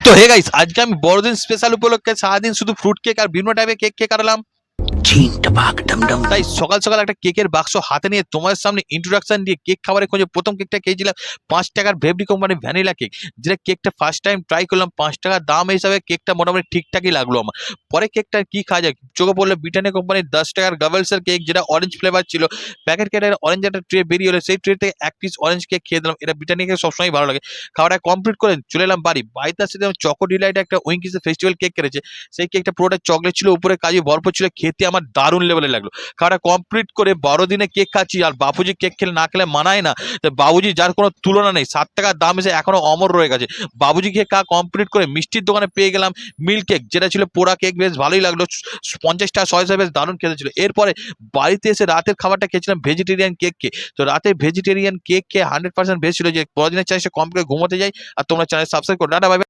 তো hey guys, আজকে আমি বড়দিন স্পেশাল উপলক্ষে সারাদিন শুধু ফ্রুট কেক আর বিভিন্ন টাইপের কেক কাটালাম। তাই সকাল সকাল একটা কেকের বাক্স হাতে নিয়ে তোমাদের সামনে ইন্ট্রোডাকশন দিয়ে কেক খাবারের খোঁজে প্রথম কেকটা খেয়েছিলাম 5 টাকার ভেবরি কোম্পানির ভ্যানিলা কেক। যেটা কেকটা ফার্স্ট টাইম ট্রাই করলাম, 5 টাকার দাম হিসাবে কেকটা মোটামুটি ঠিকঠাকই লাগলো আমার। পরে কেকটা কি খাওয়া যায়, চোখে পড়লো ব্রিটানিয়া কোম্পানির 10 টাকার গাভেলসের কেক, যেটা অরেঞ্জ ফ্লেভার ছিল। প্যাকেট কেটের অরেঞ্জ একটা ট্রে বেরিয়ে হলো, সেই ট্রে থেকে এক পিস অরেঞ্জ কেক খেয়ে দিলাম। এটা ব্রিটানিয়া কেক সবসময় ভালো লাগে। খাওয়াটা কমপ্লিট করে চলে এলাম বাড়িতে আসতে চকো ডিলাইট একটা উইঙ্কিসের ফেস্টিভ্যাল কেক কেটেছে। সেই কেকটা পুরোটা চকলেট ছিল, উপরে কাজু ভরপুর ছিল, খেতে আমার দারুণ লেভেলে লাগলো। খাওয়াটা কমপ্লিট করে বড়দিনে কেক খাচ্ছি, আর বাবুজি কেক খেলে না খেলে মানায় না। তো বাবুজি যার কোনো তুলনা নেই, 7 টাকার দাম এসে এখনো অমর রয়ে গেছে। বাবুজি কেক খাওয়া কমপ্লিট করে মিষ্টির দোকানে পেয়ে গেলাম মিল্ক কেক, যেটা ছিল পোড়া কেক, বেশ ভালোই লাগলো। 50 টাকা সস বেশ দারুণ খেতে ছিল। এরপরে বাড়িতে এসে রাতের খাবারটা খেয়েছিলাম ভেজিটেরিয়ান কেক খেয়ে। তো রাতে ভেজিটেরিয়ান কেক খেয়ে 100% ভেজ ছিল। যে বড়দিনের চাই সে কম করে ঘুমোতে যাই। আর তোমরা চ্যানেল সাবস্ক্রাইব করো। Tata, bye bye.